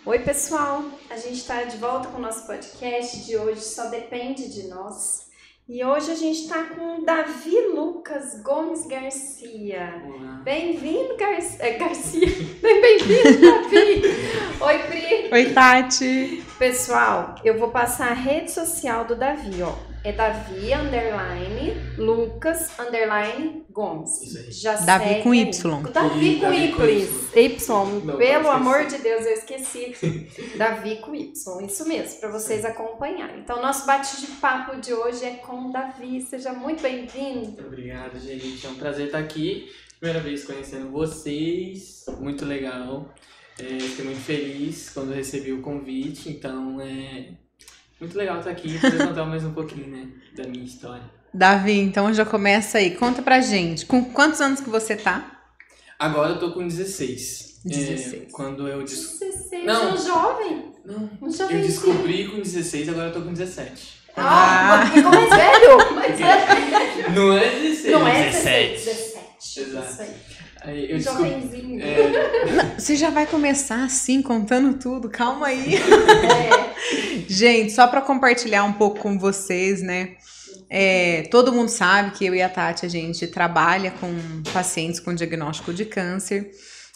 Oi, pessoal! A gente está de volta com o nosso podcast de hoje, Só Depende de Nós. E hoje a gente está com o Davi Lucas Gomes Garcia. Olá. Bem-vindo, Garcia! Bem-vindo, Davi! Oi, Pri! Oi, Tati! Pessoal, eu vou passar a rede social do Davi, ó. É Davi, Lucas, Gomes. Isso aí. Já Davi segue com aí. Y. Davi com Davi com Y. Não, Pelo não amor esqueci. de Deus, eu esqueci. Davi com Y. Isso mesmo, para vocês acompanharem. Então, nosso bate-papo de hoje é com o Davi. Seja muito bem-vindo. Muito obrigado, gente. É um prazer estar aqui. Primeira vez conhecendo vocês. Muito legal. Fiquei muito feliz quando recebi o convite. Então, muito legal estar aqui e poder contar mais um pouquinho, né, da minha história. Davi, então já começa aí. Conta pra gente. Com quantos anos que você tá? Agora eu tô com 16. 16. Quando eu 16, Não. um jovem. Não, Um eu jovem. descobri com 16, agora eu tô com 17. Ficou mais velho. Mais velho. Não é 16, Não é 17. 17. Exato. Isso aí. Aí eu descobri. Jovenzinho. Você já vai começar assim, contando tudo. Calma aí. É. Gente, só pra compartilhar um pouco com vocês, né? Todo mundo sabe que eu e a Tati, a gente trabalha com pacientes com diagnóstico de câncer.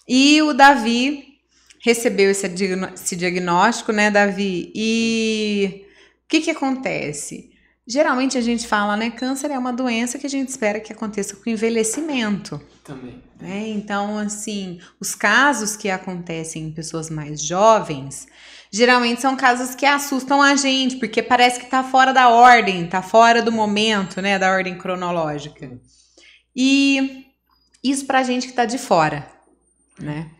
E o Davi recebeu esse diagnóstico, né, Davi? E o que acontece? Geralmente a gente fala, né, câncer é uma doença que a gente espera que aconteça com o envelhecimento. Também. Né? Então, assim, os casos que acontecem em pessoas mais jovens, geralmente são casos que assustam a gente, porque parece que tá fora da ordem, tá fora do momento, né, da ordem cronológica. E isso pra gente que tá de fora, né?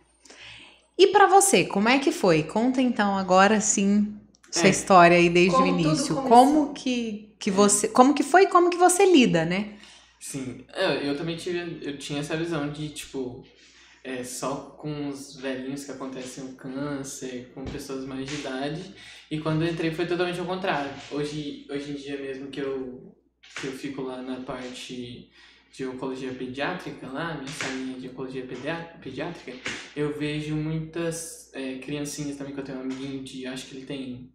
E pra você, como é que foi? Conta então agora sim sua história aí desde o Como tudo início. começou. Como que você, como que foi e como que você lida, né? Sim, eu também tinha essa visão de, tipo, só com os velhinhos que acontecem o câncer, com pessoas mais de idade, e quando eu entrei foi totalmente ao contrário. Hoje em dia mesmo que eu fico lá na parte de oncologia pediátrica, lá, minha salinha de oncologia pediátrica, eu vejo muitas criancinhas também, que eu tenho um amiguinho de, acho que ele tem,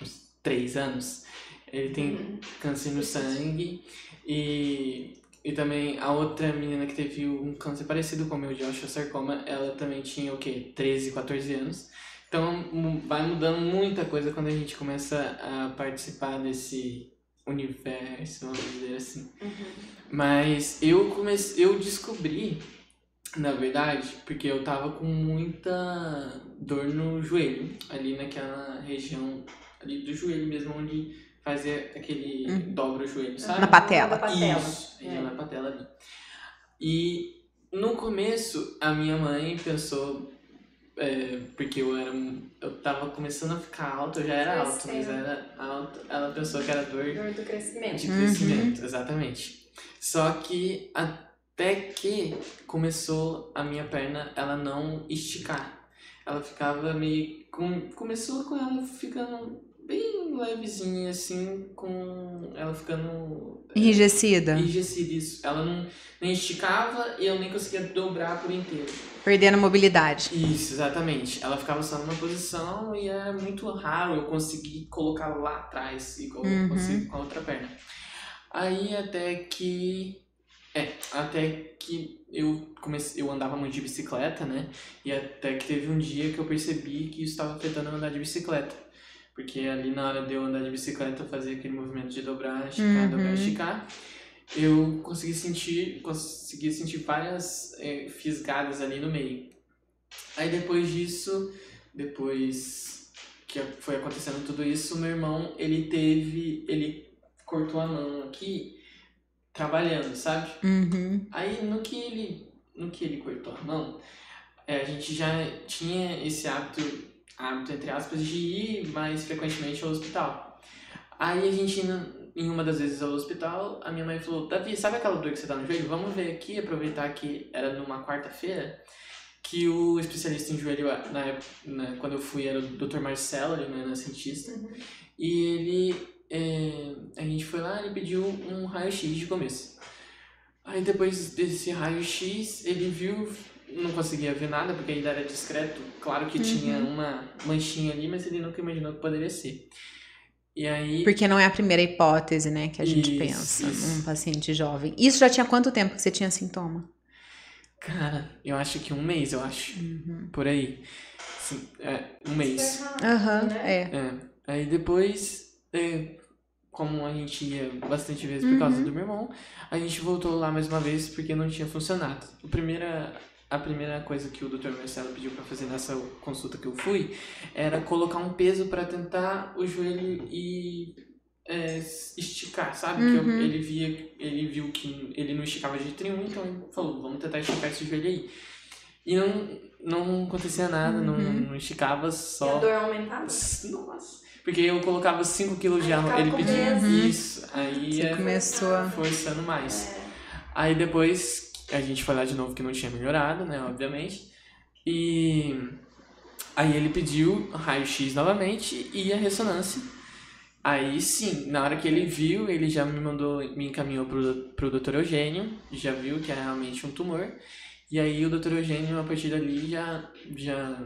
uns 3 anos, ele tem câncer no sangue. E também a outra menina que teve um câncer parecido com o meu de osteosarcoma, ela também tinha 13, 14 anos. Então vai mudando muita coisa quando a gente começa a participar desse universo, vamos dizer assim. Mas eu descobri, na verdade, porque eu tava com muita dor no joelho, ali naquela região ali do joelho mesmo, onde fazia aquele dobra o joelho, sabe? Na patela. Na patela. Isso, região na patela ali. E no começo a minha mãe pensou, porque eu tava começando a ficar alto, eu já era alto, mas era alto, ela pensou que era dor Dor do crescimento. de crescimento, exatamente. Só que até que começou a minha perna, ela não esticar. Ela ficava meio... Começou com ela ficando bem levezinha, assim, com ela ficando... Enrijecida. Enrijecida, isso. Ela não nem esticava e eu nem conseguia dobrar por inteiro. Perdendo a mobilidade. Isso, exatamente. Ela ficava só numa posição e era muito raro eu conseguir colocar lá atrás, igual eu consigo com a outra perna. Aí até que eu andava muito de bicicleta, né? E até que teve um dia que eu percebi que isso estava afetando eu andar de bicicleta. Porque ali na hora de eu andar de bicicleta, eu fazia aquele movimento de dobrar, esticar, dobrar, esticar. Eu consegui sentir várias fisgadas ali no meio. Aí depois disso, depois que foi acontecendo tudo isso, meu irmão, ele cortou a mão aqui, trabalhando, sabe? Aí no que ele cortou a mão, a gente já tinha esse hábito entre aspas, de ir mais frequentemente ao hospital. Aí a gente em uma das vezes ao hospital, a minha mãe falou: Davi, sabe aquela dor que você tá no joelho? Vamos ver aqui, aproveitar que era numa quarta-feira, que o especialista em joelho, na época, quando eu fui, era o Dr. Marcelo, ele não era cientista, e a gente foi lá e ele pediu um raio-x de começo. Aí depois desse raio-x, ele viu não conseguia ver nada, porque ainda era discreto. Claro que tinha uma manchinha ali, mas ele nunca imaginou que poderia ser. E aí... Porque não é a primeira hipótese, né, que a gente Isso, pensa isso. num paciente jovem. Isso já tinha quanto tempo que você tinha sintoma? Cara, eu acho que 1 mês, eu acho. Por aí. Sim, 1 mês. Aham, né? Aí depois, como a gente ia bastante vezes por causa do meu irmão, a gente voltou lá mais uma vez porque não tinha funcionado. A primeira coisa que o Dr. Marcelo pediu pra fazer nessa consulta que eu fui era colocar um peso pra tentar o joelho e esticar, sabe? Que ele viu que ele não esticava de jeito nenhum, então ele falou, vamos tentar esticar esse joelho aí. E não acontecia nada, não esticava, E a só... dor aumentava? Nossa. Porque eu colocava 5 quilos de arroz, ele ficava com pedia peso. isso, aí Você começou a... forçando mais. Aí depois a gente foi lá de novo que não tinha melhorado, né, obviamente. E aí ele pediu raio-x novamente e a ressonância. Aí sim, na hora que ele viu, ele já me encaminhou pro Dr. Eugênio, já viu que era realmente um tumor. E aí o Dr. Eugênio, a partir dali, já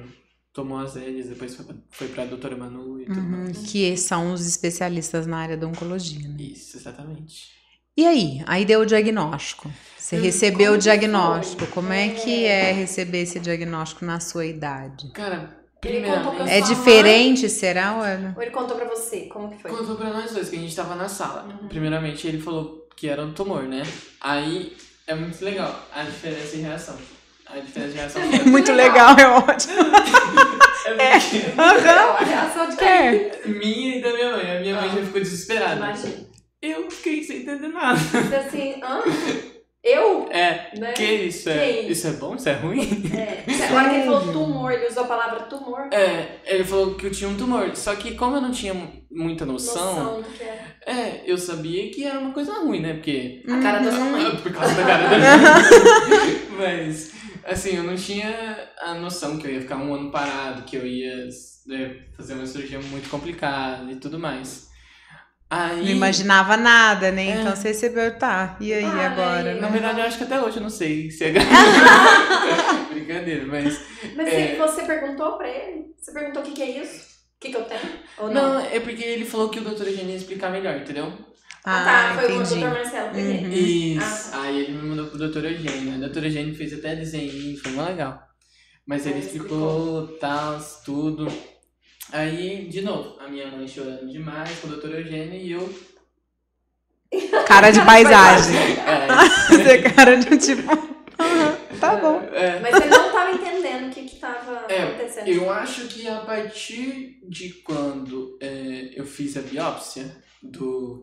tomou as rédeas, depois foi pra doutora Manu e tudo mais. Que são os especialistas na área da oncologia, né? Isso, exatamente. E aí? Aí deu o diagnóstico. Você recebeu o diagnóstico. foi? Como é que é receber esse diagnóstico na sua idade? Cara, Ele contou pra primeiramente... É sua diferente, será, olha? Ou ele contou pra você? Como que foi? Contou pra nós dois, que a gente tava na sala. Primeiramente, ele falou que era um tumor, né? Aí, é muito legal a diferença em reação. A diferença de reação... Muito legal, é ótimo. A reação de quem? Minha e da minha mãe. A minha mãe já ficou desesperada. Imagina. Eu fiquei sem entender nada. Você assim, eu? Né? Que isso? Quem? Isso é bom? Isso é ruim? Agora que ele falou tumor, ele usou a palavra tumor. Ele falou que eu tinha um tumor. Só que como eu não tinha muita Noção do que é. eu sabia que era uma coisa ruim, né? Porque... A cara da sua mãe. Por causa da cara da minha mãe. Mas, assim, eu não tinha a noção que eu ia ficar 1 ano parado, que eu ia fazer uma cirurgia muito complicada e tudo mais. Aí... Não imaginava nada, né? Então você recebeu, tá. E aí agora? Na Né? verdade, eu acho que até hoje eu não sei se é brincadeira, mas... Mas você perguntou pra ele? Você perguntou o que é isso? O que eu tenho? Ou Não, é porque ele falou que o doutor Eugênio ia explicar melhor, entendeu? Foi entendi. o Dr. Marcelo primeiro. Isso. Aí ele me mandou pro doutor Eugênio. O doutor Eugênio fez até desenho, foi muito legal. Mas ele explicou tal, tudo. Aí, de novo, a minha mãe chorando demais com o doutor Eugênio e eu... Cara de paisagem. Você cara de tipo... tá bom. Mas você não tava entendendo o que tava acontecendo. Eu acho que a partir de quando eu fiz a biópsia,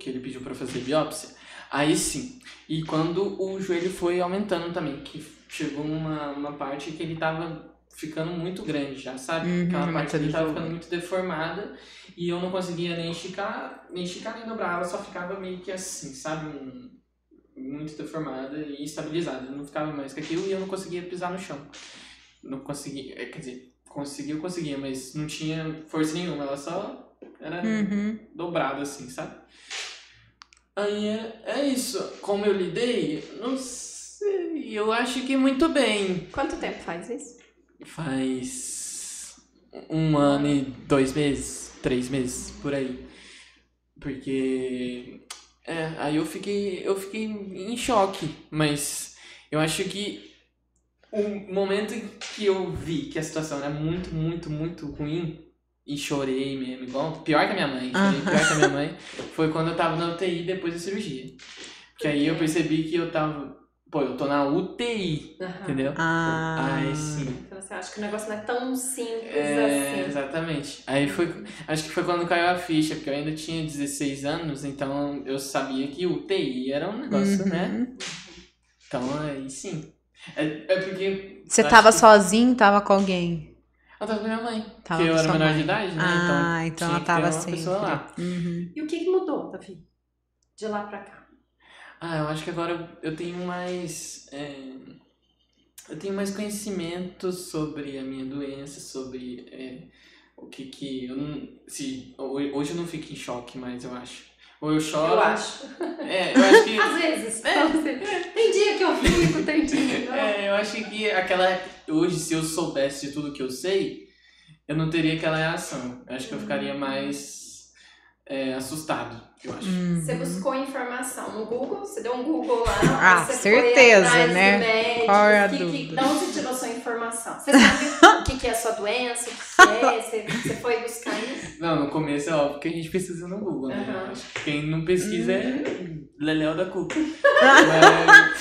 que ele pediu pra fazer biópsia, aí sim. E quando o joelho foi aumentando também, que chegou uma parte que ele tava ficando muito grande já, sabe? Aquela parte que tava ficando muito deformada e eu não conseguia nem esticar nem dobrar, ela só ficava meio que assim, sabe? Muito deformada e estabilizada. Eu não ficava mais com aquilo e eu não conseguia pisar no chão. Não conseguia, quer dizer, eu conseguia, mas não tinha força nenhuma, ela só era dobrada assim, sabe? Aí é isso. Como eu lidei, não sei, eu acho que muito bem. Quanto tempo faz isso? Faz 1 ano e 2 meses, 3 meses, por aí. Porque aí eu fiquei em choque, mas eu acho que o momento em que eu vi que a situação era muito, muito, muito ruim e chorei mesmo, pior que a minha mãe, foi quando eu tava na UTI depois da cirurgia. Que aí eu percebi que eu tô na UTI, entendeu? Aí sim. Então você acha que o negócio não é tão simples assim. Exatamente. Aí acho que foi quando caiu a ficha, porque eu ainda tinha 16 anos, então eu sabia que UTI era um negócio, né? Então aí sim. É porque... Você tava sozinho, tava com alguém? Eu tava com minha mãe, Tava porque eu com era sua menor mãe. de idade, né? Então tinha ela que tava ter uma pessoa sempre. lá. E o que mudou, Davi? De lá pra cá? Eu acho que agora eu tenho mais conhecimento sobre a minha doença, sobre o que eu não... Hoje eu não fico em choque mais, eu acho. Ou eu choro. Eu acho. Eu acho que. Às vezes. Tem dia que eu fico, tem dia que não. Eu acho que hoje, se eu soubesse de tudo que eu sei, eu não teria aquela reação. Eu acho que eu ficaria mais assustado, eu acho. Você buscou informação no Google? Você deu um Google lá? Você certeza, foi atrás né? do médico, Qual é a de dúvida? onde você tirou sua informação? Você sabe o que é a sua doença? O que é? Você foi buscar isso? Não, no começo é óbvio que a gente pesquisa no Google, né? Uhum. Acho que quem não pesquisa é Leléu da Cuca. Mas,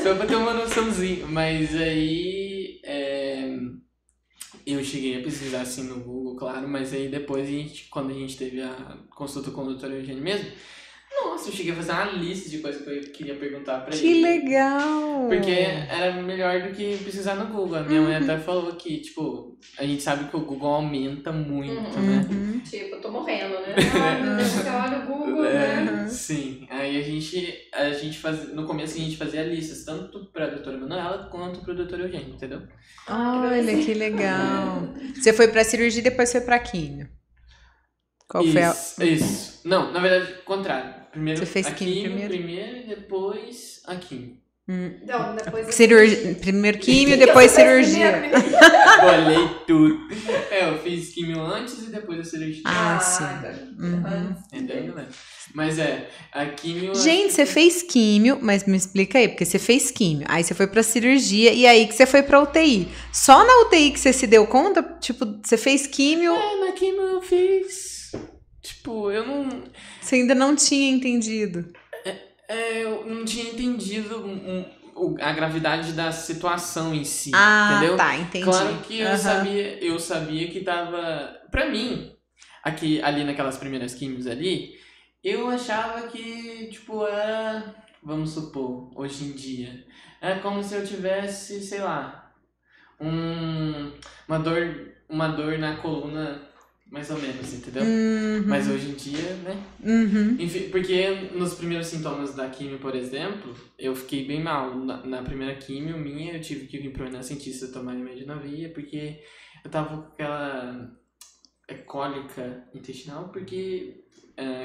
só pra ter uma noçãozinha. Mas aí eu cheguei a pesquisar assim no Google, claro, mas aí depois, quando a gente teve a consulta com o doutor Eugênio mesmo, nossa, eu cheguei a fazer uma lista de coisas que eu queria perguntar pra ele. Que legal! Porque era melhor do que pesquisar no Google. A minha mãe até falou que, tipo, a gente sabe que o Google aumenta muito, né? Tipo, eu tô morrendo, né? Ai, meu Deus, você olha o Google, né? Sim. Aí a gente fazia, no começo a gente fazia listas, tanto pra doutora Manuela quanto pro doutor Eugênio, entendeu? Olha, que legal. Você foi pra cirurgia e depois foi pra químio. Qual isso, foi a... Isso. Não, na verdade, contrário. Primeiro Você fez a químio primeiro e depois a químio. Não, depois Primeiro químio, depois cirurgia. Olhei tudo. Eu fiz químio antes e depois a cirurgia. Sim. Entendeu, né? Mas a químio... Gente, você fez químio, mas me explica aí, porque você fez químio, aí você foi pra cirurgia e aí que você foi pra UTI. Só na UTI que você se deu conta? Tipo, você fez químio... na químio eu fiz... Tipo, eu não... Você ainda não tinha entendido. Eu não tinha entendido a gravidade da situação em si, entendeu? Tá, entendi. Claro que eu sabia que tava... Pra mim, ali naquelas primeiras químios ali, eu achava que, tipo, era... Vamos supor, hoje em dia, é como se eu tivesse, sei lá, uma dor na coluna... Mais ou menos, entendeu? Mas hoje em dia, né? Enfim, porque nos primeiros sintomas da químio, por exemplo, eu fiquei bem mal. Na primeira químio minha, eu tive que vir pro renascentista tomar remédio na veia, porque eu tava com aquela cólica intestinal, porque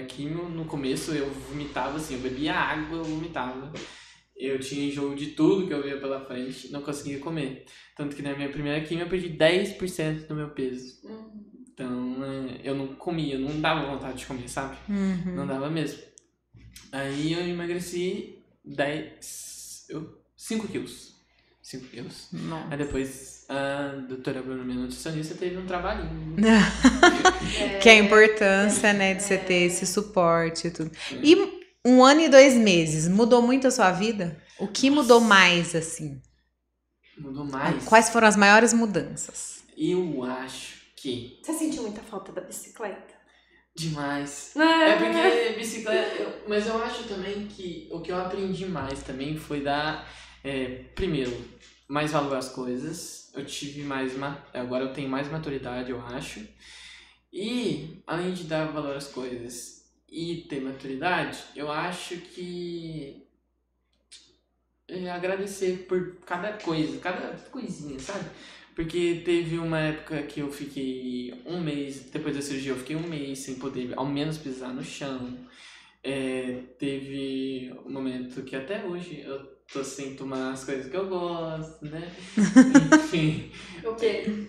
químio, no começo, eu vomitava assim, eu bebia água, eu vomitava. Eu tinha enjoo de tudo que eu via pela frente, não conseguia comer. Tanto que na minha primeira químio eu perdi 10% do meu peso. Então, eu não comia, não dava vontade de comer, sabe? Não dava mesmo. Aí eu emagreci 5 quilos. 5 quilos. Nossa. Aí depois a doutora Bruna, minha nutricionista, teve um trabalhinho. Que é a importância, né, de você ter esse suporte e tudo. E 1 ano e 2 meses, mudou muito a sua vida? O que mudou mais, assim? Mudou mais? Quais foram as maiores mudanças? Eu acho que... Você sentiu muita falta da bicicleta? Demais. É porque bicicleta... Mas eu acho também que o que eu aprendi mais também foi dar... primeiro, mais valor às coisas. Eu tive mais... Agora eu tenho mais maturidade, eu acho. E, além de dar valor às coisas e ter maturidade, eu acho que... agradecer por cada coisa, cada coisinha, sabe? Porque teve uma época que eu fiquei 1 mês, depois da cirurgia eu fiquei 1 mês sem poder ao menos pisar no chão. Teve um momento que até hoje eu tô sem tomar as coisas que eu gosto, né? Enfim. O quê?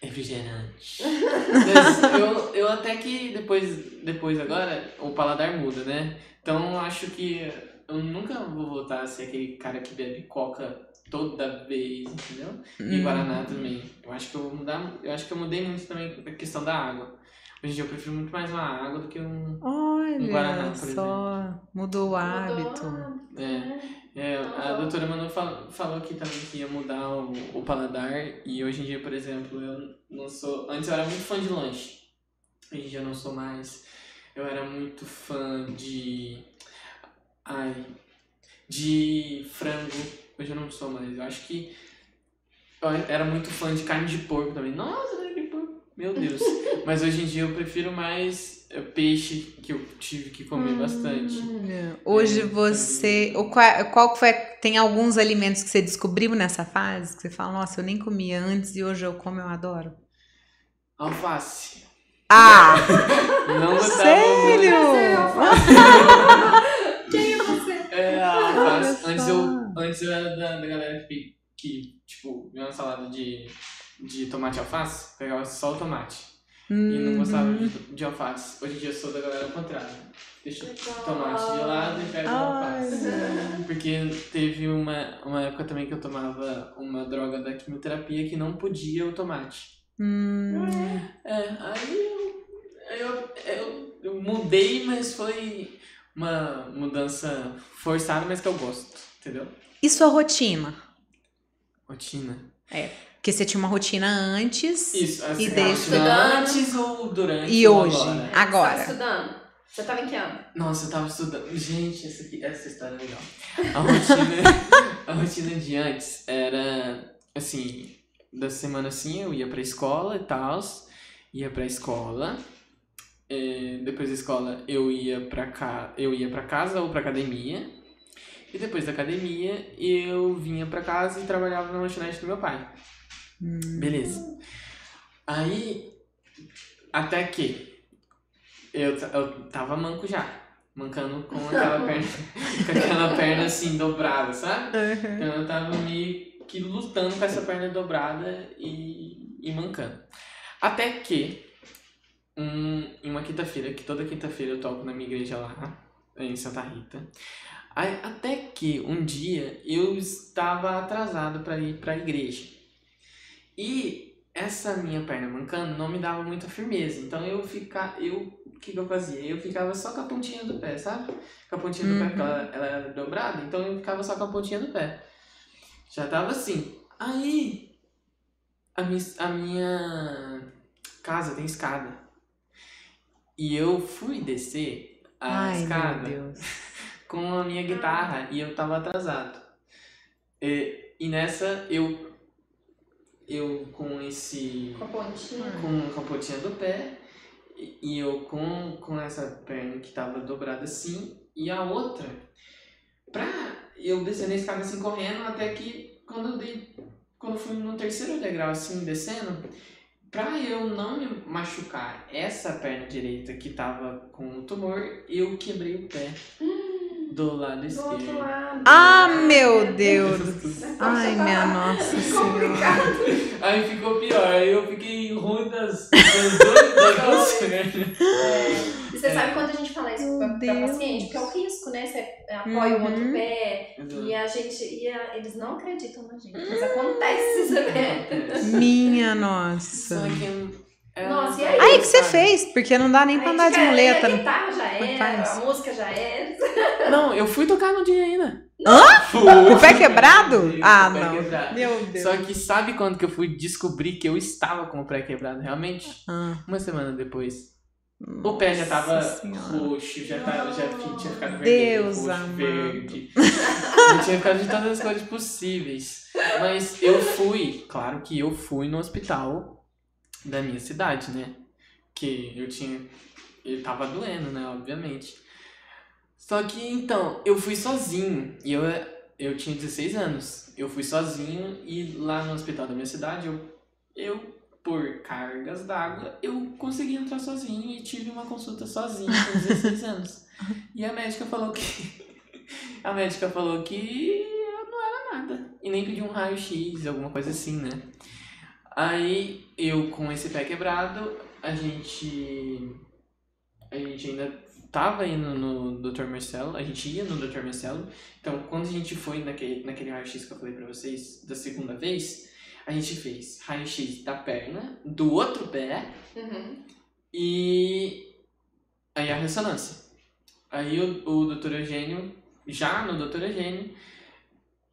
Refrigerante. Mas eu até que depois agora o paladar muda, né? Então eu acho que eu nunca vou voltar a ser aquele cara que bebe coca toda vez, entendeu? E Guaraná também. Eu acho que eu vou mudar. Eu acho que eu mudei muito também a questão da água. Hoje em dia eu prefiro muito mais uma água do que um Guaraná, por exemplo. Mudou o hábito. A doutora Manu falou que também que ia mudar o paladar. E hoje em dia, por exemplo, eu não sou... Antes eu era muito fã de lanche. Hoje em dia eu não sou mais. Eu era muito fã de frango. Hoje eu não sou mais. Eu acho que eu era muito fã de carne de porco também. Nossa, carne de porco. Meu Deus. Mas hoje em dia eu prefiro mais peixe, que eu tive que comer bastante. Hoje você... Qual foi... Tem alguns alimentos que você descobriu nessa fase? Que você fala, nossa, eu nem comia antes e hoje eu como, eu adoro. Alface. Ah! Não gostava Sério? Quem é você? É, alface. Olha só. Antes eu era da galera que tipo, vinha uma salada de tomate e alface, pegava só o tomate. E não gostava de alface. Hoje em dia eu sou da galera ao contrário. Deixa o tomate de lado e pega o alface. Porque teve uma época também que eu tomava uma droga da quimioterapia que não podia o tomate. Aí eu mudei, mas foi uma mudança forçada, mas que eu gosto, entendeu? E sua rotina? Rotina. Porque você tinha uma rotina antes Isso, assim, e a desde rotina antes ou durante e ou hoje. agora? Você tava Agora. estudando? Você tava em que ano? Nossa, eu tava estudando. Gente, essa história é legal. A rotina de antes era, assim, da semana assim, eu ia pra escola e tal, ia pra escola, depois da escola eu ia pra casa ou pra academia, e depois da academia eu vinha pra casa e trabalhava na lanchonete do meu pai. Beleza. Aí, até que eu tava manco já. Mancando com aquela perna assim dobrada, sabe? Então eu tava meio que lutando com essa perna dobrada e mancando. Até que, em uma quinta-feira, que toda quinta-feira eu toco na minha igreja lá, em Santa Rita. Aí, até que um dia eu estava atrasado para ir para a igreja. E essa minha perna mancando não me dava muita firmeza. Então o que eu fazia? Eu ficava só com a pontinha do pé, sabe? Com a pontinha do pé, porque ela era dobrada, então eu ficava só com a pontinha do pé. Já tava assim. Aí, a minha casa tem escada. E eu fui descer a escada com a minha guitarra e eu tava atrasado. E nessa, eu com esse... Com a pontinha. Com a pontinha do pé. E eu com essa perna que tava dobrada assim. E a outra, pra eu descer na escada assim correndo, até que quando eu fui no terceiro degrau assim descendo, pra eu não me machucar essa perna direita que tava com o tumor, eu quebrei o pé do lado Do esquerdo. outro lado. Ah, meu Deus! Ai, minha nossa senhora. Complicado. Aí ficou pior, aí eu fiquei ruim das duas pernas. E você sabe quando a gente fala isso pra Deus. paciente? Porque é o risco, né? Você apoia o outro pé e eles não acreditam na gente. Mas acontece, sabe? Minha nossa. Só que Nossa, e aí? Aí que você fez, porque não dá nem pra andar de muleta. A guitarra já Como é que era, faz? a música já era. Não, eu fui tocar no dia ainda. O pé quebrado? Ah, O pé não. quebrado. Meu Deus. Só que sabe quando que eu fui descobrir que eu estava com o pé quebrado realmente? Ah, Uma semana depois. O pé já tava Nossa Senhora. roxo, já tinha ficado vermelho, Deus roxo, amado. verde. Já tinha ficado de todas as cores possíveis. Mas eu fui, claro que eu fui no hospital da minha cidade, né? Que eu tava doendo, né? Obviamente. Só que, então, eu fui sozinho. E eu tinha 16 anos. Eu fui sozinho e lá no hospital da minha cidade, eu por cargas d'água, eu consegui entrar sozinho e tive uma consulta sozinho com 16 anos. E a médica falou que não era nada. E nem pediu um raio-x, alguma coisa assim, né? Aí, eu com esse pé quebrado, a gente ainda tava indo no Dr. Marcelo, a gente ia no Dr. Marcelo. Então, quando a gente foi naquele raio-x que eu falei pra vocês, da segunda vez, a gente fez raio-x da perna, do outro pé, e aí a ressonância. Aí o Dr. Eugênio, já no Dr. Eugênio,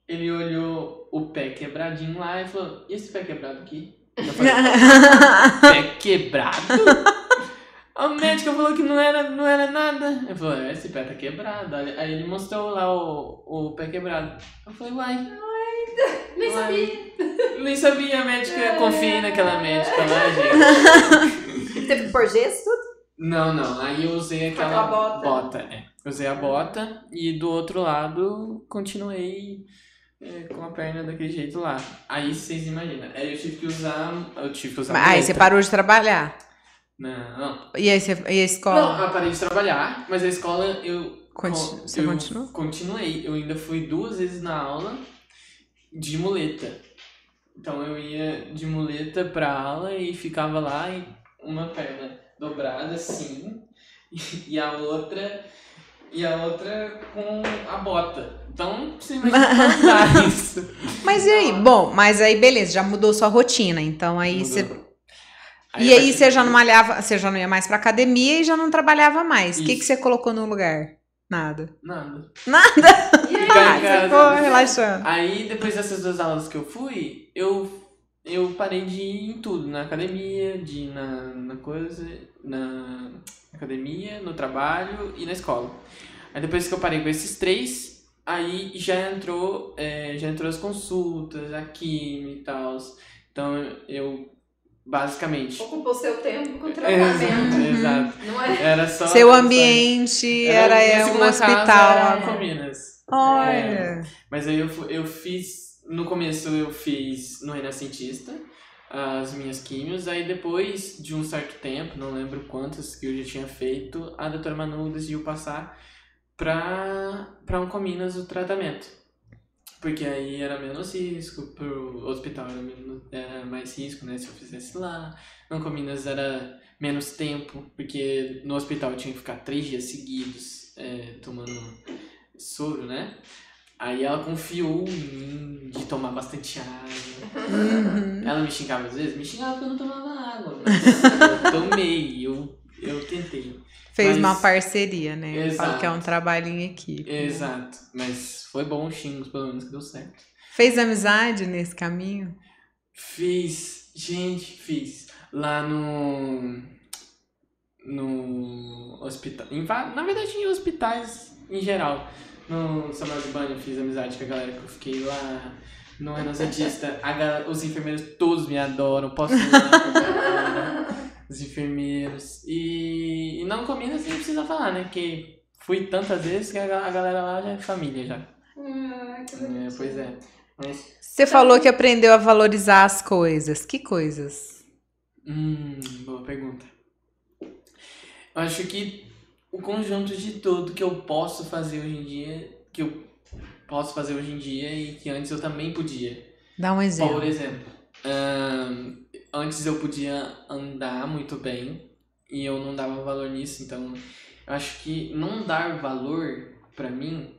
ele olhou o pé quebradinho lá e falou, e esse pé quebrado aqui? Eu falei, pé quebrado? A médica falou que não era nada. Eu falei, esse pé tá quebrado. Aí ele mostrou lá o pé quebrado. Eu falei, uai. Nem sabia. Nem sabia, a médica. Confiei naquela médica lá, gente. Teve que pôr gesso, tudo? Não. Aí eu usei aquela bota. Usei a bota e do outro lado continuei com a perna daquele jeito lá. Aí vocês imaginam. Aí eu tive que usar Aí você parou de trabalhar? Não. E aí, e a escola? Não, eu parei de trabalhar, mas a escola Você continuou? Continuei. Eu ainda fui 2 vezes na aula de muleta. Então eu ia de muleta pra aula e ficava lá e uma perna dobrada assim e a outra com a bota. Então você imagina andar isso. Mas e aí? Bom, mas aí beleza, já mudou sua rotina, então aí Mudou. você... Aí, E a aí partir você já daí- não malhava, você já não ia mais pra academia e já não trabalhava mais. O que Isso. você colocou no lugar? Nada. Nada. E aí, Ficar em Você casa. ficou relaxando. Aí, depois dessas 2 aulas que eu fui, eu parei de ir em tudo. Na academia, de ir na academia, no trabalho e na escola. Aí depois que eu parei com esses 3, aí já entrou as consultas, a quimio e tal. Então, eu basicamente... ocupou seu tempo com tratamento. Exato. Não é? Era só... Seu ambiente era minha um segunda hospital. casa era Cominas. Olha. Mas aí eu fiz, no começo eu fiz no renascentista as minhas químios, aí depois de um certo tempo, não lembro quantas que eu já tinha feito, a doutora Manu decidiu passar pra um Cominas o tratamento. Porque aí era menos risco, pro hospital era mais risco, né, se eu fizesse lá. No Cominas era menos tempo, porque no hospital eu tinha que ficar 3 dias seguidos tomando soro, né? Aí ela confiou em mim de tomar bastante água. Ela me xingava às vezes? Me xingava porque eu não tomava água. Mas eu tomei, eu tentei. Fez Mas- uma parceria, né? Eu falo Exato. que é um trabalho em equipe. Exato. Mas foi bom os xingos, pelo menos que deu certo. Fez amizade nesse caminho? Fiz. Lá no hospital. Na verdade, em hospitais em geral. No Samuel de Banho eu fiz amizade com a galera que eu fiquei lá. No Renascentista, os enfermeiros todos me adoram. Posso ir lá com a galera, os enfermeiros. E não Cominas nem precisa falar, né? Porque fui tantas vezes que a galera lá já é família já. Que bonitinho. Pois é. Mas, Você falou que aprendeu a valorizar as coisas. Que coisas? boa pergunta. Eu acho que o conjunto de tudo que eu posso fazer hoje em dia, e que antes eu também podia. Dá um exemplo. Por exemplo, antes eu podia andar muito bem e eu não dava valor nisso, então eu acho que não dar valor pra mim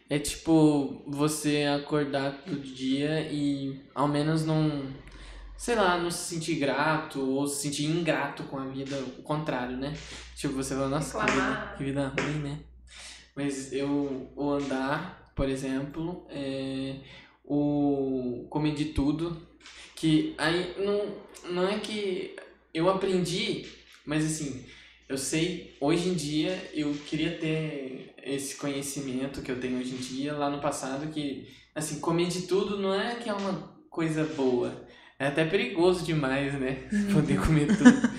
é tipo você acordar todo dia e ao menos não se sentir grato ou se sentir ingrato com a vida, o contrário, né? Tipo, você fala, nossa, Reclamar. que vida ruim, né? Mas o andar, por exemplo, o comer de tudo, que aí não é que eu aprendi, mas assim, eu sei, hoje em dia eu queria ter esse conhecimento que eu tenho hoje em dia, lá no passado, que assim, comer de tudo não é que é uma coisa boa. É até perigoso demais, né? Poder comer tudo.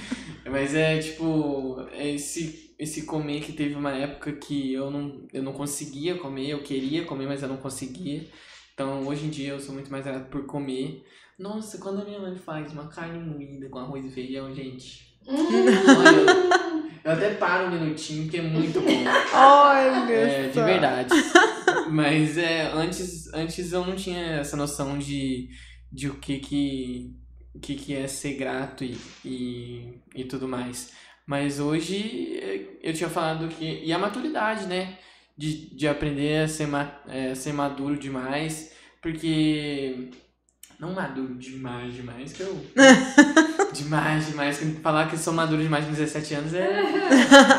Mas é tipo, esse comer que teve uma época que eu não conseguia comer, eu queria comer, mas eu não conseguia. Então hoje em dia eu sou muito mais grato por comer. Nossa, quando a minha mãe faz uma carne moída com arroz e feijão, gente. Olha, eu até paro um minutinho, porque é muito bom. Olha De verdade. Mas antes eu não tinha essa noção de o que é ser grato e tudo mais. Mas hoje eu tinha falado que... E a maturidade, né? De aprender a ser maduro demais. Porque... Não maduro demais, que eu... demais. Que falar que eu sou maduro demais com 17 anos é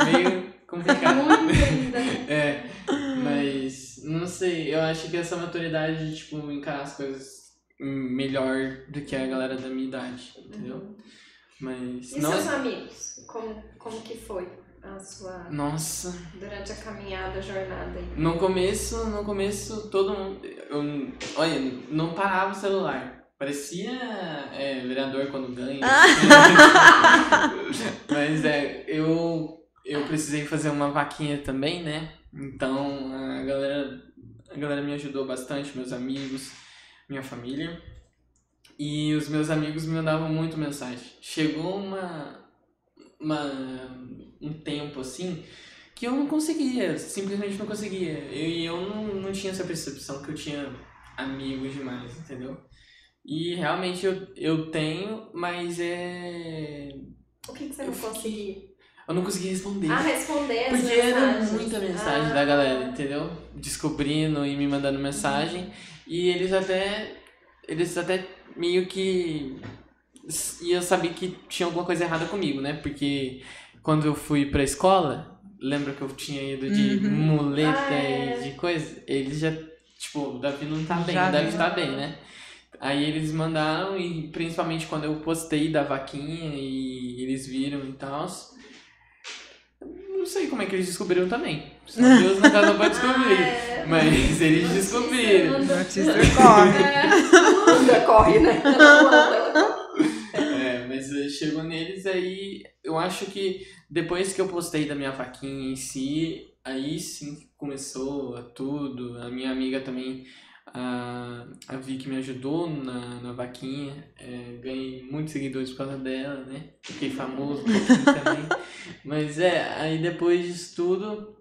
meio complicado. Muito ainda. Mas... Não sei, eu acho que essa maturidade de, tipo, encarar as coisas melhor do que a galera da minha idade, entendeu? Mas E não seus amigos? Como que foi a sua... Nossa, durante a caminhada, a jornada aí? no começo todo mundo, olha, não parava o celular. Parecia vereador quando ganha. Mas eu precisei fazer uma vaquinha também, né? Então a galera me ajudou bastante, meus amigos, minha família. E os meus amigos me mandavam muito mensagem. Chegou um tempo assim que eu não conseguia, simplesmente não conseguia. Eu não tinha essa percepção que eu tinha amigos demais, entendeu? E realmente eu tenho, mas O que você não conseguia? eu não conseguia responder. Responder as Porque mensagens. era muita mensagem da galera, entendeu? Descobrindo e me mandando mensagem. E eles até meio que iam saber que tinha alguma coisa errada comigo, né? Porque quando eu fui pra escola, lembra que eu tinha ido de muleta e de coisa? Eles já, tipo, o Davi não tá bem, Já o Davi viu. tá bem, né? Aí eles mandaram, e principalmente quando eu postei da vaquinha e eles viram e tal. Não sei como é que eles descobriram também. Só Deus na casa pode descobrir. Mas eles descobriram. Notícia corre. Anda, corre, né? Mas chegou neles aí. Eu acho que depois que eu postei da minha vaquinha em si, aí sim começou tudo. A minha amiga também, a Vicky, me ajudou na vaquinha. Ganhei muitos seguidores por causa dela, né? Fiquei famoso um pouquinho também. Mas aí depois disso tudo,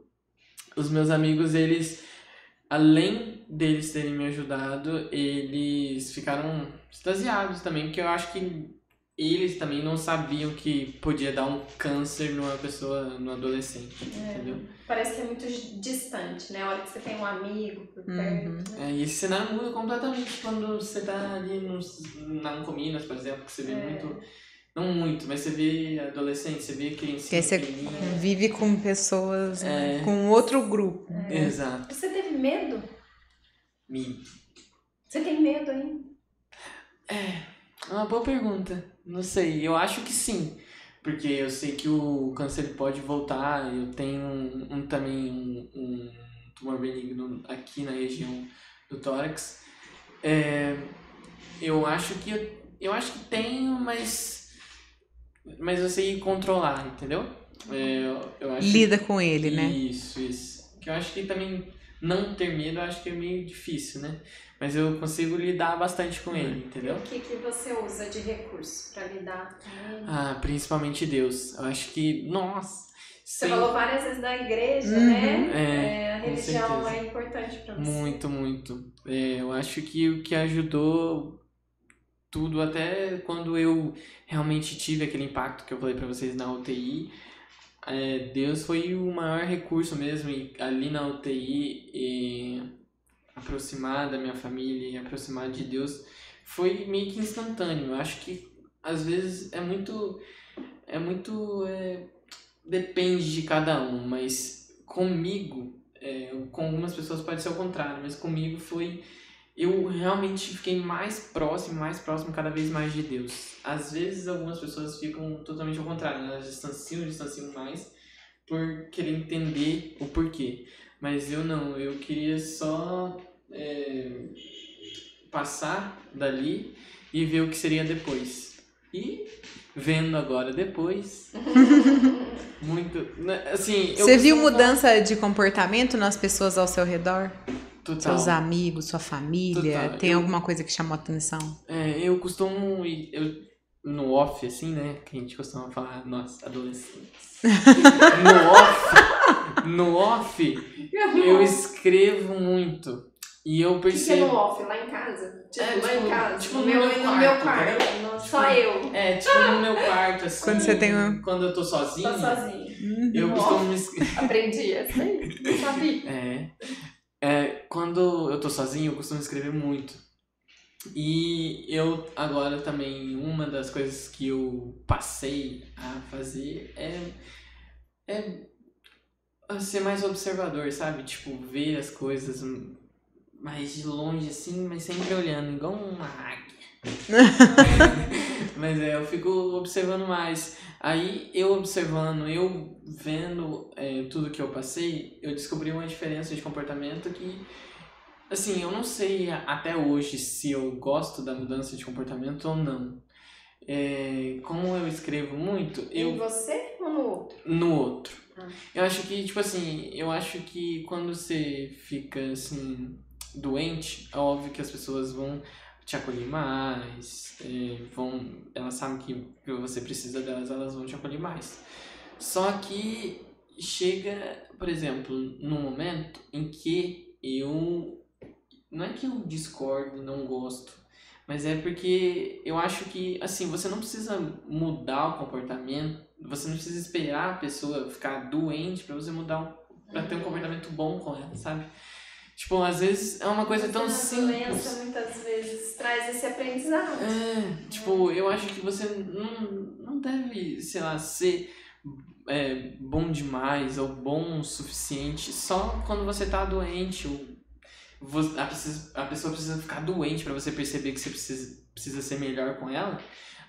os meus amigos, eles, além deles terem me ajudado, eles ficaram extasiados também, porque eu acho que eles também não sabiam que podia dar um câncer numa pessoa, no adolescente, entendeu? Parece que é muito distante, né? A hora que você tem um amigo por perto. E esse cenário muda completamente quando você tá ali na Ancominas, por exemplo, que você vê muito... Não muito, mas você vê adolescente, você vê criança. Porque você vive com pessoas, né, com outro grupo. Exato. Você teve medo? Me Você tem medo ainda? É uma boa pergunta. Não sei, eu acho que sim. Porque eu sei que o câncer pode voltar. Eu tenho também um tumor benigno aqui na região do tórax. Eu acho que tenho, mas eu sei controlar, entendeu? Eu acho Lida com ele, né? Isso. Que eu acho que também não ter medo, eu acho que é meio difícil, né? Mas eu consigo lidar bastante com ele, entendeu? O que você usa de recurso pra lidar com ele? Principalmente Deus. Eu acho que, nossa... Você falou várias vezes da igreja, né? A religião é importante pra você. Muito, muito. Eu acho que o que ajudou tudo, até quando eu realmente tive aquele impacto que eu falei pra vocês na UTI, Deus foi o maior recurso mesmo. E ali na UTI, aproximar da minha família e aproximar de Deus foi meio que instantâneo. Eu acho que às vezes é muito depende de cada um, mas comigo, com algumas pessoas pode ser o contrário, mas comigo eu realmente fiquei mais próximo cada vez mais de Deus. Às vezes algumas pessoas ficam totalmente ao contrário, né? Elas distanciam mais por querer entender o porquê. Mas eu não, eu queria só passar dali e ver o que seria depois. E vendo agora depois, muito... Assim, Você viu mudança de comportamento nas pessoas ao seu redor? Total. Seus amigos, sua família? Total. Tem alguma coisa que chamou a atenção? Eu costumo... no off, assim, né? Que a gente costuma falar, nossa, adolescentes. No off, eu escrevo muito. E eu percebo... O que é no off? Lá em casa? Lá em casa? Tipo, no meu quarto. Nossa, só eu. Tipo, no meu quarto, assim. Quando você tem Quando eu tô sozinho. Tô sozinho. Eu costumo... Aprendi essa aí. Não sabia. Quando eu tô sozinho, eu costumo escrever muito. E eu agora também, uma das coisas que eu passei a fazer é ser mais observador, sabe? Tipo, ver as coisas mais de longe, assim, mas sempre olhando, igual uma águia. Mas eu fico observando mais. Aí, eu observando, eu vendo tudo que eu passei, eu descobri uma diferença de comportamento que, assim, eu não sei até hoje se eu gosto da mudança de comportamento ou não. Como eu escrevo muito... Em você ou no outro? No outro. Eu acho que, tipo assim, quando você fica, assim, doente, é óbvio que as pessoas vão te acolher mais, elas sabem que você precisa delas, elas vão te acolher mais. Só que chega, por exemplo, num momento em que não é que eu discordo, não gosto, mas é porque eu acho que, assim, você não precisa mudar o comportamento, você não precisa esperar a pessoa ficar doente pra você mudar, pra ter um comportamento bom com ela, sabe? Tipo, às vezes é uma coisa tão simples. A doença muitas vezes traz esse aprendizado. Tipo, eu acho que você não deve, sei lá, ser bom demais ou bom o suficiente só quando você tá doente. A pessoa precisa ficar doente pra você perceber que você precisa ser melhor com ela.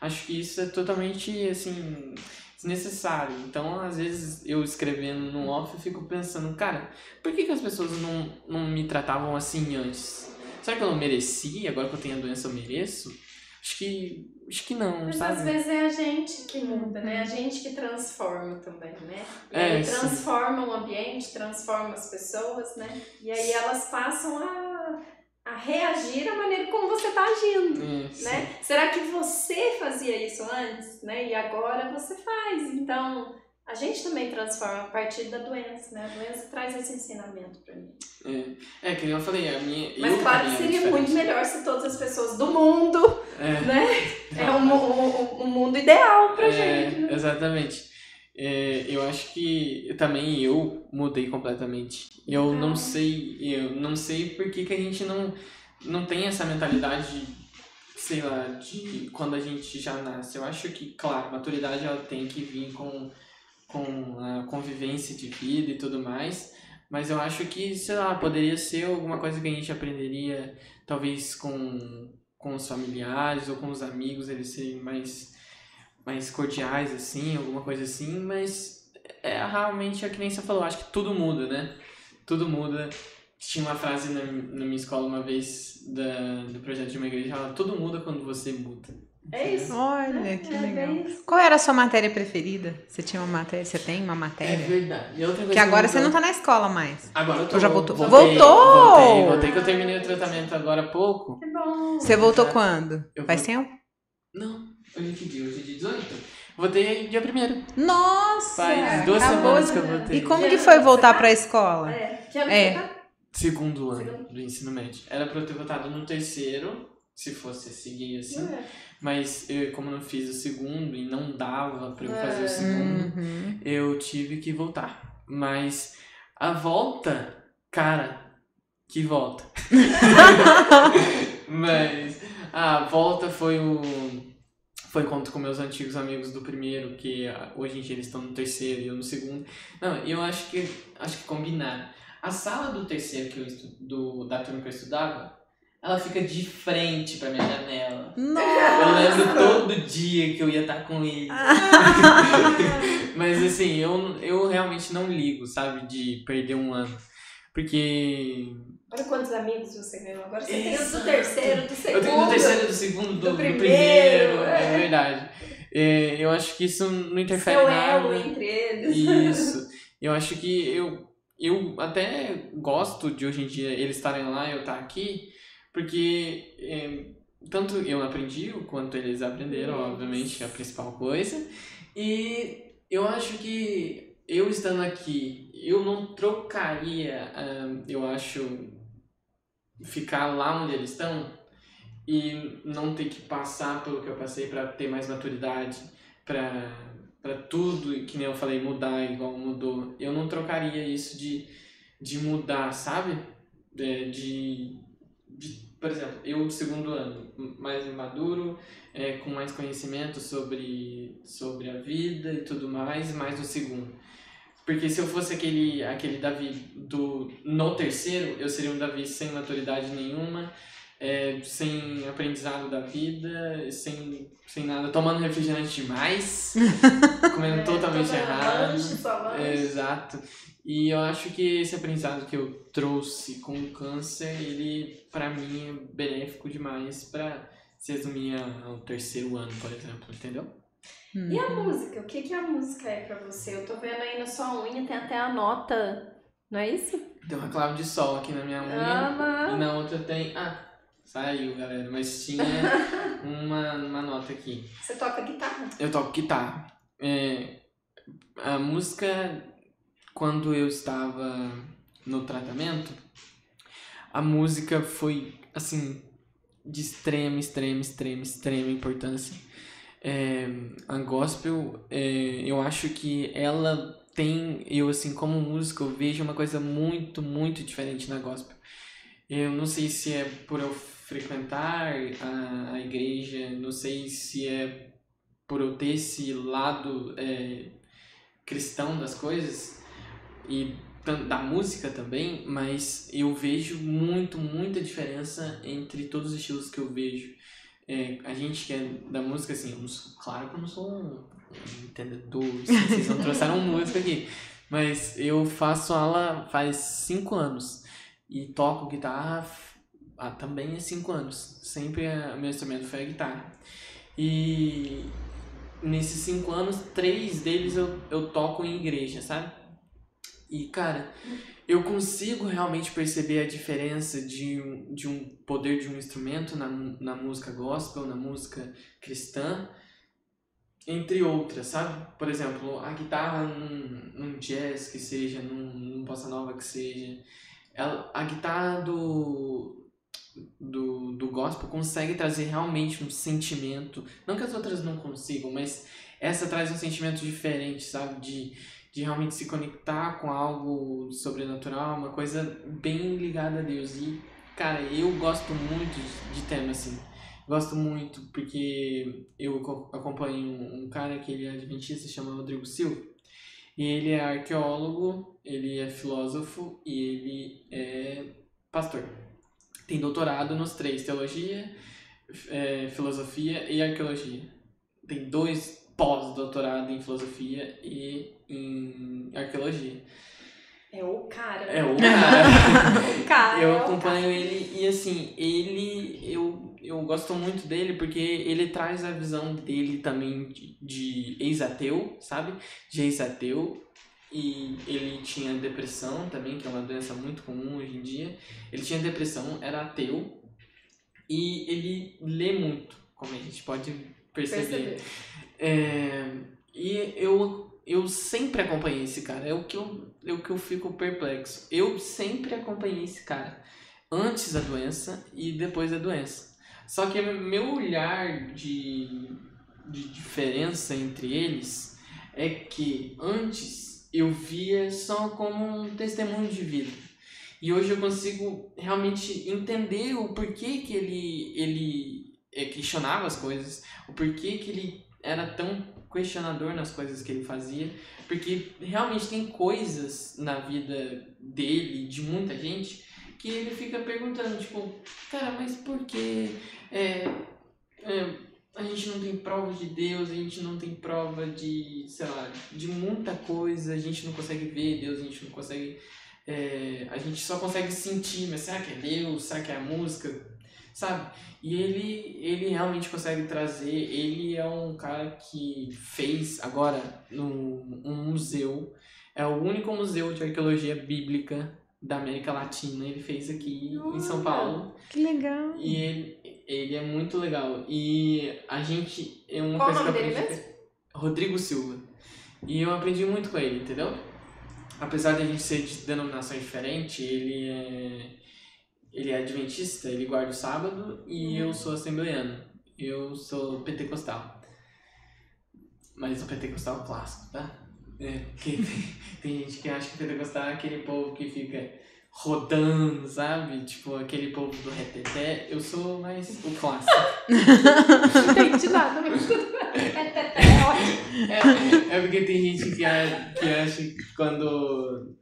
Acho que isso é totalmente, assim, desnecessário. Então, às vezes, eu escrevendo no off, eu fico pensando, cara, por que as pessoas não me tratavam assim antes? Será que eu não merecia? Agora que eu tenho a doença, eu mereço? Acho que não, Mas sabe? às vezes é a gente que muda, né? A gente que transforma também, né? E aí transforma o ambiente, transforma as pessoas, né? E aí elas passam a reagir da maneira como você está agindo, né? Será que você fazia isso antes, né? E agora você faz. Então, a gente também transforma a partir da doença, né? A doença traz esse ensinamento para mim. Que eu falei, Mas claro que seria muito melhor se todas as pessoas do mundo, né? É um mundo ideal pra gente. Né? Exatamente. Eu acho que também eu mudei completamente. Eu não sei por que a gente não tem essa mentalidade, sei lá, de quando a gente já nasce. Eu acho que, claro, a maturidade ela tem que vir com a convivência de vida e tudo mais, mas eu acho que, sei lá, poderia ser alguma coisa que a gente aprenderia, talvez com os familiares ou com os amigos, eles serem mais cordiais, assim, alguma coisa assim, mas realmente é que nem você falou, acho que tudo muda, né? Tudo muda. Tinha uma frase na minha escola uma vez do projeto de uma igreja, ela, tudo muda quando você muda. É isso. Olha, que legal. Qual era a sua matéria preferida? Você tinha uma matéria? Você tem uma matéria? É verdade. E outra coisa que agora você não tá na escola mais. Agora eu tô. Ou já voltou? Voltei que eu terminei o tratamento agora há pouco. Que bom. Você voltou quando? Faz tempo? Não. Hoje é que dia? Hoje é dia 18? Voltei dia 1º. Nossa! Faz 2 semanas que eu voltei. E como que foi voltar pra escola? Que ano você tá? Segundo ano do ensino médio. Era pra eu ter voltado no 3º, se fosse seguir assim. Mas como eu não fiz o segundo e não dava pra eu fazer o segundo, eu tive que voltar. Mas a volta, cara, que volta. Mas a volta foi encontro com meus antigos amigos do primeiro, que hoje em dia eles estão no 3º e eu no segundo. Não, eu acho que combinaram. A sala do 3º da turma que eu estudava, ela fica de frente pra minha janela. Nossa. Eu lembro todo dia que eu ia estar com ele. Mas assim, eu realmente não ligo, sabe, de perder um ano. Porque... Olha quantos amigos você ganhou. Agora você tem os do 3º, do segundo. Eu tenho do 3º, do segundo, do primeiro. É verdade. Eu acho que isso não interfere Seu nada. elo entre eles. Isso. Eu acho que eu até gosto de hoje em dia eles estarem lá e eu estar aqui, porque tanto eu aprendi quanto eles aprenderam, obviamente, é a principal coisa. E eu acho que eu estando aqui, eu não trocaria, eu acho, ficar lá onde eles estão e não ter que passar pelo que eu passei para ter mais maturidade, para tudo, que nem eu falei, mudar igual mudou. Eu não trocaria isso de mudar, sabe? Por exemplo, eu no segundo ano, mais maduro, com mais conhecimento sobre a vida e tudo mais no segundo. Porque se eu fosse aquele Davi no 3º, eu seria um Davi sem maturidade nenhuma, sem aprendizado da vida, sem nada, tomando refrigerante demais, comendo totalmente errado. Exato. E eu acho que esse aprendizado que eu trouxe com o câncer, ele pra mim é benéfico demais pra se resumir ao 3º ano, por exemplo, entendeu? E a música? O que a música é pra você? Eu tô vendo aí na sua unha, tem até a nota, não é isso? Tem uma clave de sol aqui na minha unha e na outra tem... Saiu, galera, mas tinha uma nota aqui. Você toca guitarra? Eu toco guitarra. A música, quando eu estava no tratamento, a música foi, assim, de extrema importância. A gospel, eu acho que ela tem, eu assim, como músico, eu vejo uma coisa muito, muito diferente na gospel. Eu não sei se é por eu frequentar a igreja, não sei se é por eu ter esse lado cristão das coisas e da música também, mas eu vejo muita diferença entre todos os estilos que eu vejo. A gente que é da música, assim, claro que eu não sou um entendedor, vocês não trouxeram música aqui, mas eu faço aula faz 5 anos e toco guitarra também há 5 anos. Sempre o meu instrumento foi a guitarra. E nesses 5 anos, 3 deles eu toco em igreja, sabe? E, cara, eu consigo realmente perceber a diferença de um poder de um instrumento na música gospel, na música cristã, entre outras, sabe? Por exemplo, a guitarra num jazz que seja, num bossa nova que seja, a guitarra do gospel consegue trazer realmente um sentimento, não que as outras não consigam, mas essa traz um sentimento diferente, sabe? De realmente se conectar com algo sobrenatural, uma coisa bem ligada a Deus. E, cara, eu gosto muito de tema, assim. Gosto muito porque eu acompanho um cara que ele é adventista, chama Rodrigo Silva. E ele é arqueólogo, ele é filósofo e ele é pastor. Tem doutorado nos 3, teologia, filosofia e arqueologia. Tem 2 pós-doutorado em filosofia e em arqueologia. É o cara. É o cara. O cara. Eu acompanho ele e, assim, eu gosto muito dele porque ele traz a visão dele também de ex-ateu, sabe? De ex-ateu. E ele tinha depressão também, que é uma doença muito comum hoje em dia. Ele tinha depressão, era ateu. E ele lê muito, como a gente pode perceber. E eu sempre acompanhei esse cara. É o que eu fico perplexo. Eu sempre acompanhei esse cara. Antes da doença e depois da doença. Só que meu olhar de diferença entre eles é que antes eu via só como um testemunho de vida. E hoje eu consigo realmente entender o porquê que ele questionava as coisas, o porquê que ele era tão questionador nas coisas que ele fazia, porque realmente tem coisas na vida dele, de muita gente, que ele fica perguntando, tipo, cara, mas por que a gente não tem prova de Deus, a gente não tem prova de, sei lá, de muita coisa, a gente não consegue ver Deus, a gente não consegue, a gente só consegue sentir, mas será que é Deus, será que é a música, sabe? E ele realmente consegue trazer, ele é um cara que fez agora um museu, é o único museu de arqueologia bíblica da América Latina, ele fez aqui em São Paulo. Que legal! E ele é muito legal. E a gente... Qual o nome dele mesmo? Rodrigo Silva. E eu aprendi muito com ele, entendeu? Apesar de a gente ser de denominação diferente, ele é adventista, ele guarda o sábado, e eu sou assembleano. Eu sou pentecostal. Mas o pentecostal clássico, tá? Tem gente que acha que pentecostal é aquele povo que fica rodando, sabe? Tipo, aquele povo do reteté. Eu sou mais o clássico. Não entendi nada, mas tudo bem. Reteté é ótimo. É porque tem gente que acha que quando...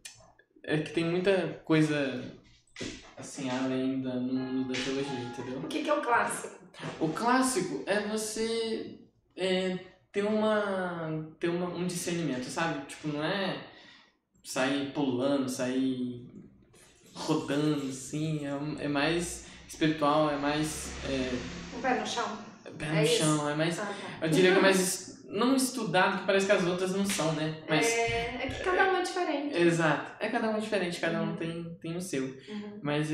É que tem muita coisa, assim, além do mundo da teologia, entendeu? O que é o clássico? O clássico é você... ter um discernimento, sabe? Tipo, não é sair pulando, sair rodando, assim. É mais espiritual, é mais... O pé no chão? Pé no chão, é mais... Eu diria que é mais... Não estudado, que parece que as outras não são, né? Mas, é que cada um é diferente. Exato. Cada um é diferente, cada um tem o seu. Uhum. Mas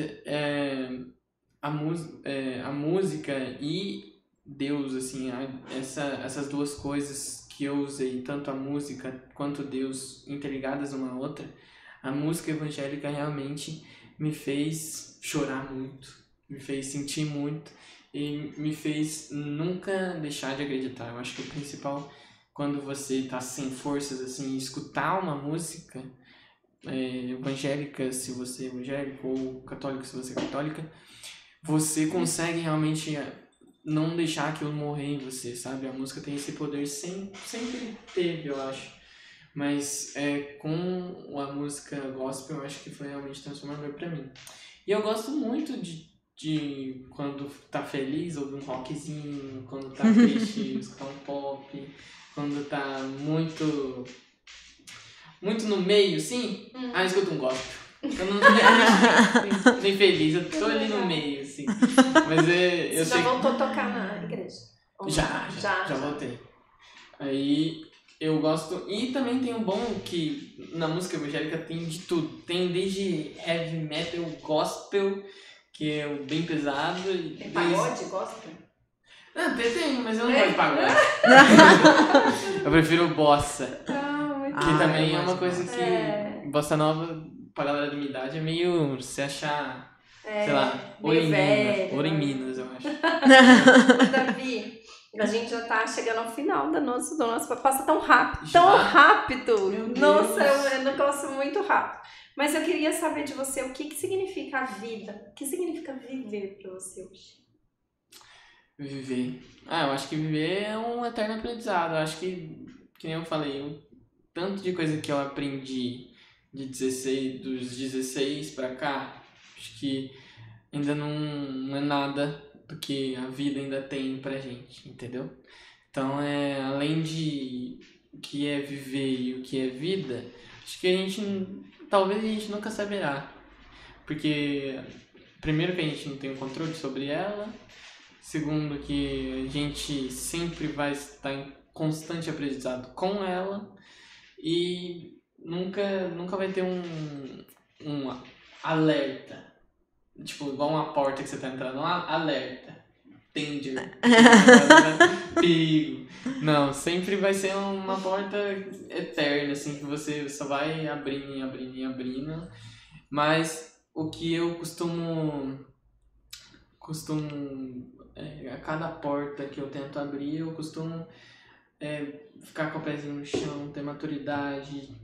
a música e Deus, assim, essas duas coisas que eu usei, tanto a música quanto Deus interligadas uma à outra, a música evangélica realmente me fez chorar muito, me fez sentir muito e me fez nunca deixar de acreditar. Eu acho que o principal, quando você tá sem forças, assim, escutar uma música evangélica, se você é evangélico, ou católico, se você é católica, você consegue realmente não deixar aquilo morrer em você, sabe? A música tem esse poder, sempre teve, eu acho. Mas com a música gospel, eu acho que foi realmente transformador pra mim. E eu gosto muito de quando tá feliz, ouvir um rockzinho, quando tá triste, escutar um pop, quando tá muito no meio, assim, eu escuto um gospel. Quando não tô nem feliz, eu tô ali no meio, assim. Mas eu Você já voltou a tocar na igreja? Já voltei. Aí eu gosto. E também tem um bom que na música evangélica tem de tudo. Tem desde heavy metal, gospel, que é bem pesado. Tem pagode, gospel? Não, tem, mas eu não gosto de pagode. Eu prefiro bossa. Que também é uma coisa que bossa nova, pra galera da minha idade, é meio se achar, sei lá, ouro em Minas, eu acho. Davi, a gente já tá chegando ao final do nosso passa tão rápido, tão rápido. Nossa, é um negócio muito rápido. Mas eu queria saber de você, o que significa a vida? O que significa viver pra você hoje? Viver. Eu acho que viver é um eterno aprendizado. Eu acho que nem eu falei, tanto de coisa que eu aprendi dos 16 pra cá, acho que ainda não é nada do que a vida ainda tem pra gente, entendeu? Então, além de o que é viver e o que é vida, acho que talvez a gente nunca saberá. Porque, primeiro, que a gente não tem o controle sobre ela, segundo, que a gente sempre vai estar em constante aprendizado com ela, e nunca vai ter um alerta. Tipo, igual uma porta que você tá entrando, um alerta. Danger. Perigo. Não, sempre vai ser uma porta eterna, assim, que você só vai abrindo e abrindo e abrindo. Mas o que eu costumo a cada porta que eu tento abrir, eu costumo ficar com o pezinho no chão, ter maturidade,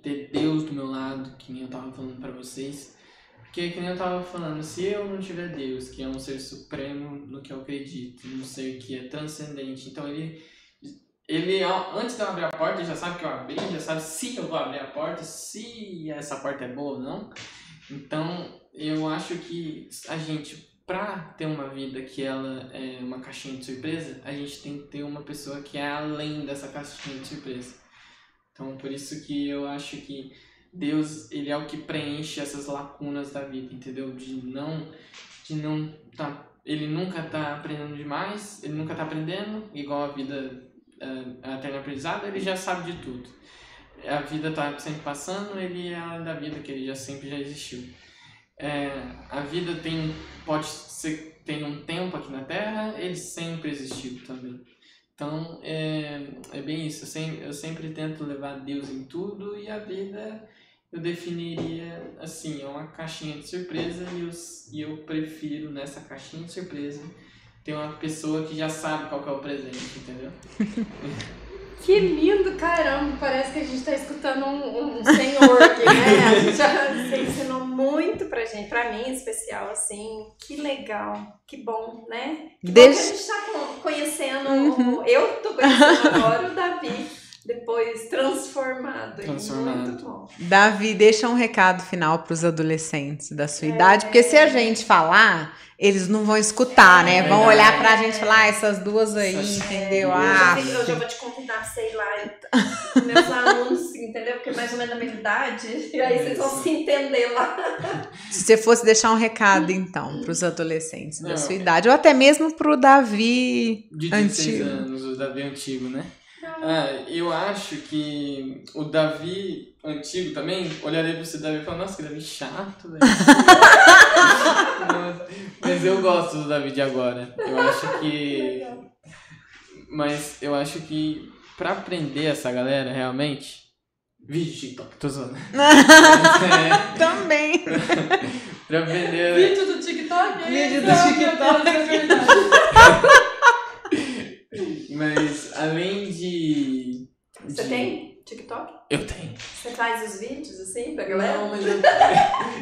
ter Deus do meu lado, que nem eu tava falando pra vocês. Porque, que nem eu tava falando, se eu não tiver Deus, que é um ser supremo no que eu acredito, um ser que é transcendente, então ele antes de eu abrir a porta, ele já sabe que eu abri, já sabe se eu vou abrir a porta, se essa porta é boa ou não. Então, eu acho que a gente, pra ter uma vida que ela é uma caixinha de surpresa, a gente tem que ter uma pessoa que é além dessa caixinha de surpresa. Então, por isso que eu acho que Deus, ele é o que preenche essas lacunas da vida, entendeu? Ele nunca tá aprendendo demais, ele nunca tá aprendendo, igual a vida eterna aprendizada, ele já sabe de tudo. A vida tá sempre passando, ele é além da vida, que ele sempre já existiu. A vida tem um tempo aqui na Terra, ele sempre existiu também. Então, é bem isso. Eu sempre tento levar Deus em tudo, e a vida eu definiria assim, é uma caixinha de surpresa, e eu prefiro nessa caixinha de surpresa ter uma pessoa que já sabe qual que é o presente, entendeu? Que lindo, caramba, parece que a gente tá escutando um senhor aqui, né? A gente já ensinou muito pra gente, pra mim em especial, assim, que legal, que bom, né? Que bom que a gente tá conhecendo, eu tô conhecendo agora o Davi, depois transformado. Muito bom. Davi, deixa um recado final pros adolescentes da sua idade, porque se a gente falar, eles não vão escutar, né? Vão olhar pra gente e falar, essas duas aí, entendeu? Eu já vou te convidar pra você ir lá, meus alunos, entendeu? Porque é mais ou menos a minha idade, e aí vocês vão se entender lá. Se você fosse deixar um recado, então, pros adolescentes da sua idade, ou até mesmo pro Davi de 16 anos, o Davi antigo, né? Eu acho que o Davi antigo também, olharia pra esse Davi e falaria, nossa, que Davi chato, velho. Mas eu gosto do Davi de agora. Eu acho que... Mas eu acho que pra aprender essa galera, realmente... Vídeo TikTok, tô zoando. Também. Pra aprender... Vídeo do TikTok? Vídeo do TikTok. É verdade. Mas além de... Você tem TikTok? Eu tenho. Você faz os vídeos assim pra galera? Não, mas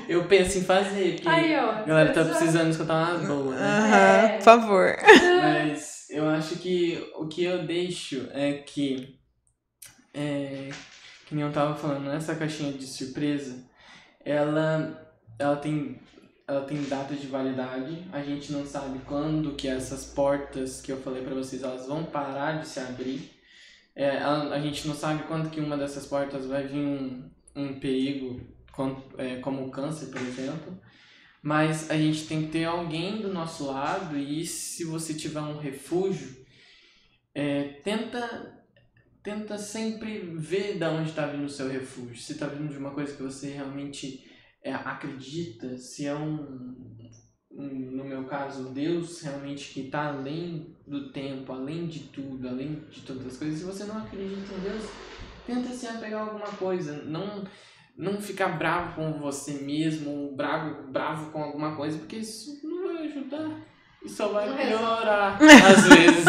eu penso em fazer, porque Aí, ó. a galera tá precisando escutar umas boas, né? Aham, por favor. Mas eu acho que o que eu deixo é que nem eu tava falando, essa caixinha de surpresa, ela tem data de validade, a gente não sabe quando que essas portas que eu falei pra vocês, elas vão parar de se abrir. A gente não sabe quando que uma dessas portas vai vir um perigo, como o câncer, por exemplo. Mas a gente tem que ter alguém do nosso lado e se você tiver um refúgio, tenta sempre ver de onde está vindo o seu refúgio. Se está vindo de uma coisa que você realmente acredita, se é no meu caso, Deus realmente que está além do tempo, além de tudo, além de todas as coisas. Se você não acredita em Deus, tenta se apegar a alguma coisa. Não ficar bravo com você mesmo, bravo com alguma coisa, porque isso não vai ajudar. E só vai piorar, às vezes.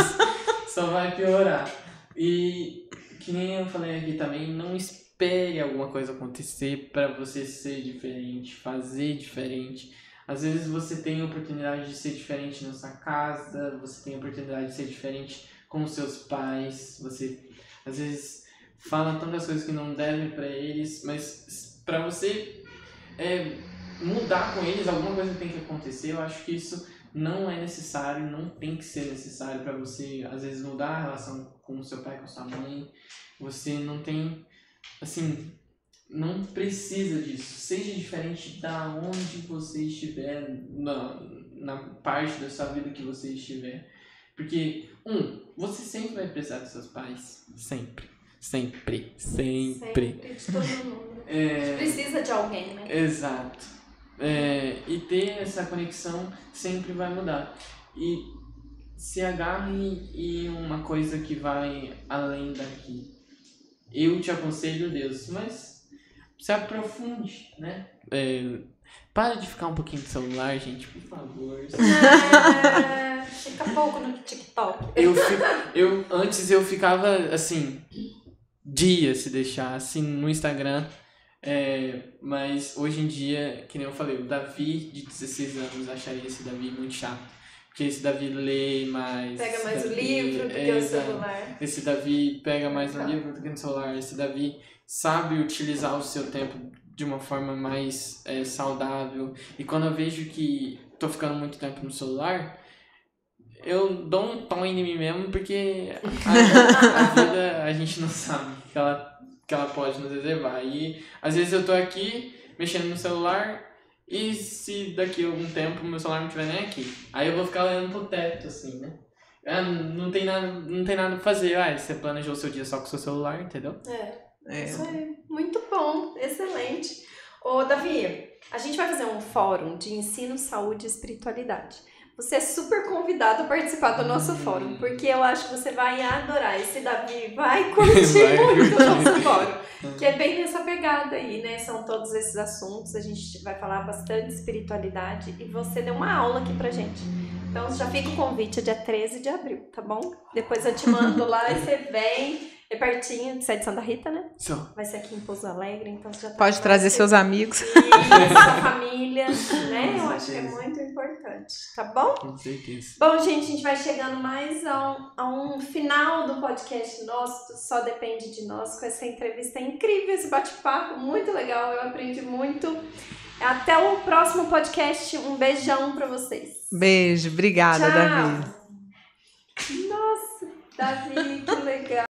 Só vai piorar. E que nem eu falei aqui também, não espere alguma coisa acontecer para você ser diferente, fazer diferente. Às vezes você tem a oportunidade de ser diferente na sua casa, você tem a oportunidade de ser diferente com os seus pais, você às vezes fala tantas coisas que não devem para eles, mas para você mudar com eles, alguma coisa tem que acontecer. Eu acho que isso não é necessário, não tem que ser necessário para você, às vezes, mudar a relação com o seu pai, com a sua mãe. Você não tem, assim, não precisa disso. Seja diferente da onde você estiver, na parte da sua vida que você estiver. Porque, você sempre vai precisar dos seus pais. Sempre. Sempre. Sempre. De todo mundo. A gente precisa de alguém, né? Exato. E ter essa conexão sempre vai mudar. E se agarre em uma coisa que vai além daqui. Eu te aconselho, Deus, mas se aprofunde, né? Para de ficar um pouquinho no celular, gente, por favor. Fica pouco no TikTok. Antes eu ficava, assim, dias se deixar, assim, no Instagram. Mas hoje em dia, que nem eu falei, o Davi de 16 anos acharia esse Davi muito chato. Porque esse Davi lê mais... Pega mais o livro do que o celular. Esse Davi pega mais no livro do que no celular. Esse Davi sabe utilizar o seu tempo de uma forma mais saudável. E quando eu vejo que tô ficando muito tempo no celular, eu dou um tom em mim mesmo, porque a vida a gente não sabe que ela pode nos reservar. E às vezes eu tô aqui mexendo no celular e se daqui a algum tempo meu celular não estiver nem aqui, aí eu vou ficar olhando pro teto, assim, né? Não tem nada pra fazer. Você planejou o seu dia só com o seu celular, entendeu? Isso aí. Muito bom. Excelente. Ô, Davi, a gente vai fazer um fórum de ensino, saúde e espiritualidade. Você é super convidado a participar do nosso fórum, porque eu acho que você vai adorar. Esse Davi vai curtir muito o nosso fórum, que é bem nessa pegada aí, né? São todos esses assuntos, a gente vai falar bastante de espiritualidade e você deu uma aula aqui pra gente. Então já fica o convite, é dia 13 de abril, tá bom? Depois eu te mando lá e você vem. É pertinho, você é de Santa Rita, né? Só. Vai ser aqui em Pouso Alegre, então você já tá... Pode trazer seus amigos. E sua família, né? Eu acho que é muito importante, tá bom? Com certeza. Bom, gente, a gente vai chegando mais a um final do podcast nosso, Só Depende de Nós, com essa entrevista incrível, esse bate-papo muito legal, eu aprendi muito. Até o próximo podcast, um beijão pra vocês. Beijo, obrigada, Tchau. Davi. Nossa, Davi, que legal.